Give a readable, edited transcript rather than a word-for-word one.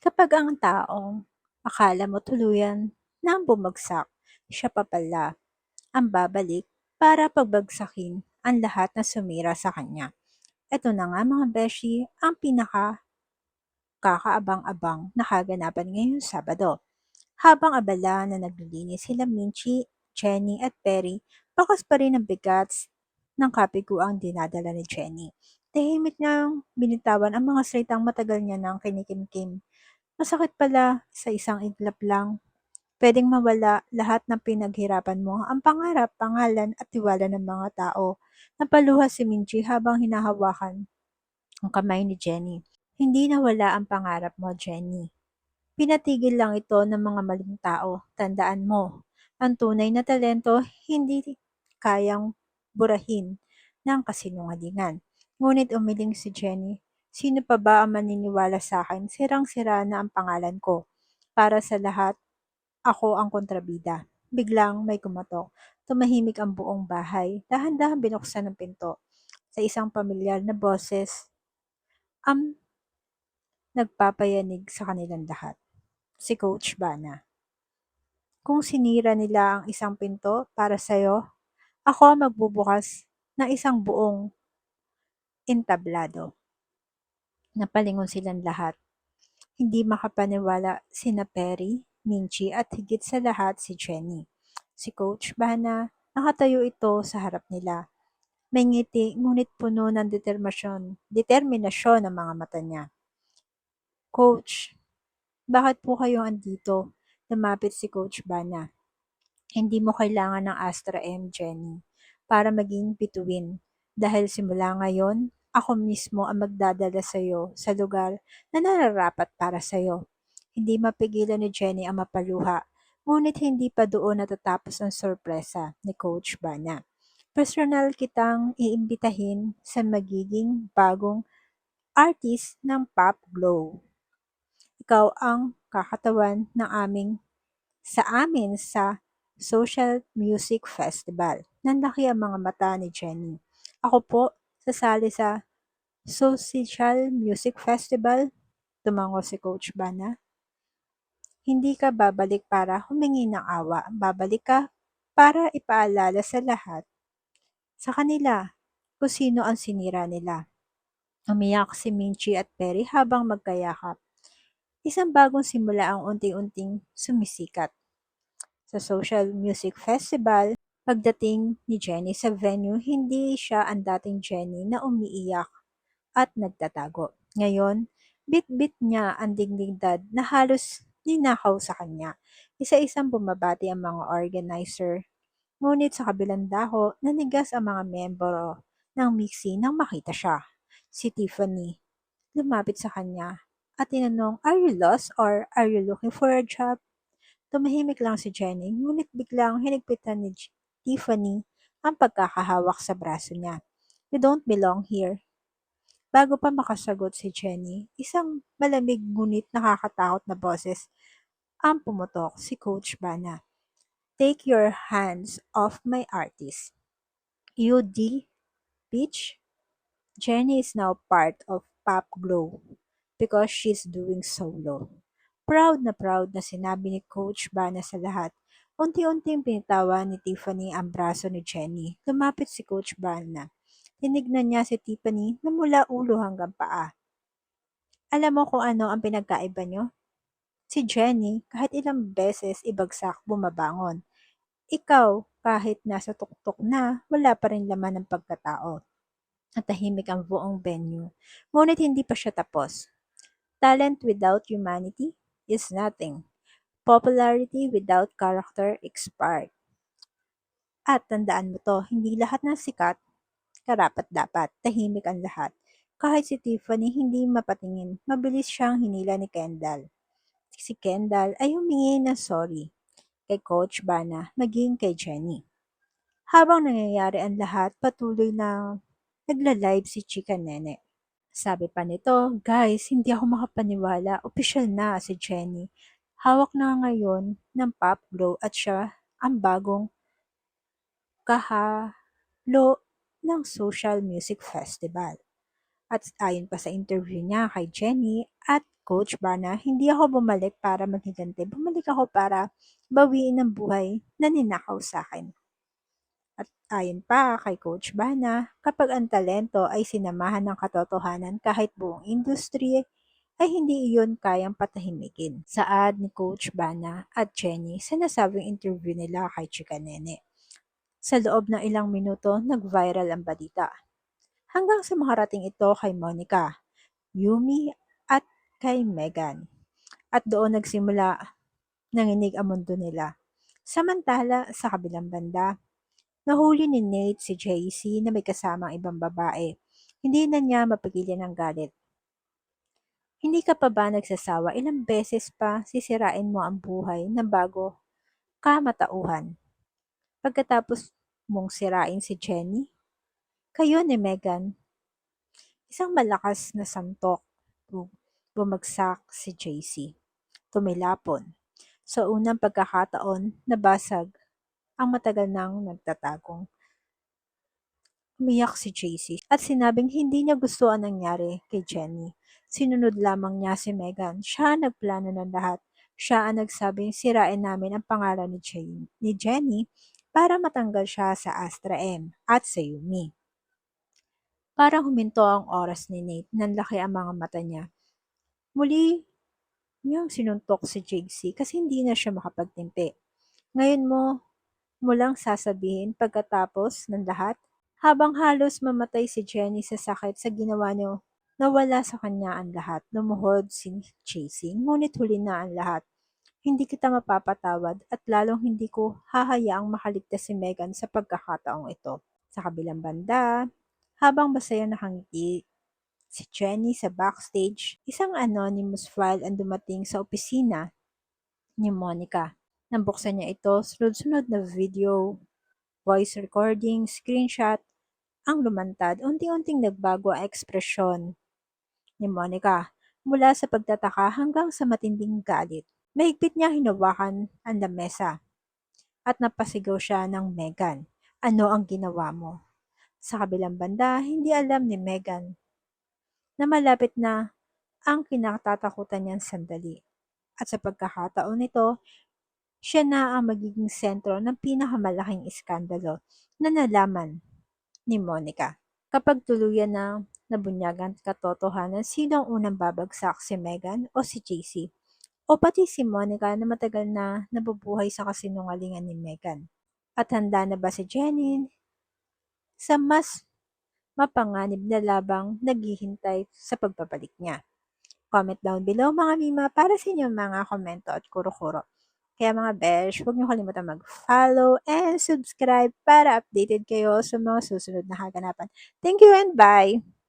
Kapag ang taong akala mo tuluyan nang bumagsak, siya pa pala ang babalik para pagbagsakin ang lahat na sumira sa kanya. Eto na nga mga beshi, ang pinaka-kakaabang-abang na kaganapan ngayong Sabado. Habang abala na naglilinis sila Minchi, Jenny at Perry, bakas pa rin ang bigats ng kapiguang dinadala ni Jenny. Tahimik niyang binitawan ang mga salitang matagal niya nang kinikimkim. Masakit pala sa isang iglap lang. Pwedeng mawala lahat ng pinaghirapan mo, ang pangarap, pangalan at tiwala ng mga tao. Napaluha si Minji habang hinahawakan ang kamay ni Jenny. Hindi nawala ang pangarap mo, Jenny. Pinatigil lang ito ng mga maling tao. Tandaan mo, ang tunay na talento hindi kayang burahin ng kasinungalingan. Ngunit umiling si Jenny. Sino pa ba ang maniniwala sa akin? Sirang-sira na ang pangalan ko. Para sa lahat, ako ang kontrabida. Biglang may kumatok. Tumahimik ang buong bahay. Dahan-dahan binuksan ng pinto. Sa isang pamilyar na boses, ang nagpapayanig sa kanilang lahat. Si Coach Bana. Kung sinira nila ang isang pinto para sa'yo, ako ang magbubukas ng isang buong entablado. Napalingon silang lahat. Hindi makapaniwala sina Perry, Minchi at higit sa lahat si Jenny. Si Coach Bana, nakatayo ito sa harap nila. May ngiti ngunit puno ng determinasyon ang mga mata niya. Coach, bakit po kayo andito? Lumapit si Coach Bana. Hindi mo kailangan ng Astra M, Jenny, para maging bituin. Dahil simula ngayon, ako mismo ang magdadala sa'yo sa lugar na nararapat para sa'yo. Hindi mapigilan ni Jenny ang mapaluha, ngunit hindi pa doon natatapos ang sorpresa ni Coach Bana. Personal kitang iimbitahin sa magiging bagong artist ng Pop Glow. Ikaw ang kakatawan ng sa amin sa Social Music Festival. Nanlaki ang mga mata ni Jenny. Ako po, sasali sa Social Music Festival, tumango si Coach Bana. Hindi ka babalik para humingi ng awa. Babalik ka para ipaalala sa lahat, sa kanila, kung sino ang sinira nila. Umiyak si Minchi at Perry habang magkayakap. Isang bagong simula ang unti-unting sumisikat. Sa Social Music Festival, pagdating ni Jenny sa venue, hindi siya ang dating Jenny na umiiyak at nagtatago. Ngayon, bit-bit niya ang dignidad na halos ninakaw sa kanya. Isa-isang bumabati ang mga organizer. Ngunit sa kabilang dako, nanigas ang mga membro ng mixi nang makita siya. Si Tiffany lumapit sa kanya at tinanong, "Are you lost or are you looking for a job?" Tumahimik lang si Jenny, ngunit biglang hinigpitan ni Tiffany ang pagkakahawak sa braso niya. "You don't belong here." Bago pa makasagot si Jenny, isang malamig ngunit nakakatakot na boses ang pumutok, si Coach Bana. "Take your hands off my artist. You bitch." Jenny is now part of Pop Glow because she's doing solo. Proud na sinabi ni Coach Bana sa lahat. Unti-unting pinitawan ni Tiffany ang braso ni Jenny. Lumapit si Coach Bana. Tinignan niya si Tiffany na mula ulo hanggang paa. "Alam mo kung ano ang pinagkaiba niyo?" Si Jenny, kahit ilang beses ibagsak, bumabangon. Ikaw, kahit nasa tuktok na, wala pa rin laman ng pagkatao. At tahimik ang buong venue. Ngunit hindi pa siya tapos. Talent without humanity is nothing. Popularity without character expired. At tandaan mo to, hindi lahat ng sikat, karapat-dapat. Tahimik ang lahat. Kahit si Tiffany hindi mapatingin, mabilis siyang hinila ni Kendall. Si Kendall ay humingi ng sorry kay Coach Bana, maging kay Jenny. Habang nangyayari ang lahat, patuloy na nagla-live si Chika Nene. Sabi pa nito, "Guys, hindi ako makapaniwala, opisyal na si Jenny. Hawak na ngayon ng Pop Glow at siya ang bagong kahalo ng Social Music Festival." At ayon pa sa interview niya kay Jenny at Coach Bana, hindi ako bumalik para maghiganti. Bumalik ako para bawiin ang buhay na ninakaw sa akin. At ayon pa kay Coach Bana, kapag ang talento ay sinamahan ng katotohanan kahit buong industry ay hindi iyon kayang patahimikin. Saad ni Coach Bana at Jenny sa nasabing interview nila kay Chika Nene. Sa loob ng ilang minuto, nag-viral ang balita. Hanggang sa makarating ito kay Monica, Yumi at kay Megan. At doon nagsimula nanginig ang mundo nila. Samantala, sa kabilang banda, nahuli ni Nate si JC na may kasamang ibang babae. Hindi na niya mapigilan ang galit. Hindi ka pa ba nagsasawa ilang beses pa sisirain mo ang buhay na bago ka matauhan? Pagkatapos mong sirain si Jenny, kayo ni Megan, isang malakas na santok. Bumagsak si JC. Tumilapon. Sa unang pagkakataon, nabasag ang matagal nang nagtatagong. Umiyak si JC at sinabing hindi niya gusto ang nangyari kay Jenny. Sinunod lamang niya si Megan. Siya ang nagplano ng lahat. Siya ang nagsabing sirain namin ang pangalan ni Jenny para matanggal siya sa Astra M at sa Yumi. Parang huminto ang oras ni Nate. Nanlaki ang mga mata niya. Muli niyang sinuntok si JC kasi hindi na siya makapagtimpi. Ngayon mo lang sasabihin pagkatapos ng lahat? Habang halos mamatay si Jenny sa sakit sa ginawa niyo, nawala sa kanya ang lahat. Lumuhod si JC, ngunit huli na ang lahat. Hindi kita mapapatawad at lalong hindi ko hahayaang makaligtas si Megan sa pagkakataong ito. Sa kabilang banda, habang masaya nakangiti si Jenny sa backstage, isang anonymous file ang dumating sa opisina ni Monica. Nang buksan niya ito, sunod-sunod na video, voice recording, screenshot, ang lumantad. Unti-unting nagbago ang ekspresyon ni Monica mula sa pagtataka hanggang sa matinding galit. Mahigpit niya hinawakan ang lamesa at napasigaw siya ng Megan. Ano ang ginawa mo? Sa kabilang banda, hindi alam ni Megan na malapit na ang kinatatakutan niyang sandali. At sa pagkakataon nito, siya na ang magiging sentro ng pinakamalaking iskandalo na nalaman ni Monica. Kapag tuluyan na nabunyagan katotohanan, sino ang unang babagsak, si Megan o si JC? O pati si Monica na matagal na nabubuhay sa kasinungalingan ni Megan? At handa na ba si Jenny sa mas mapanganib na labang naghihintay sa pagbabalik niya? Comment down below mga Mima para sa inyong mga komento at kuro-kuro. Kaya mga besh, huwag niyo kalimutan mag-follow and subscribe para updated kayo sa mga susunod na kaganapan. Thank you and bye!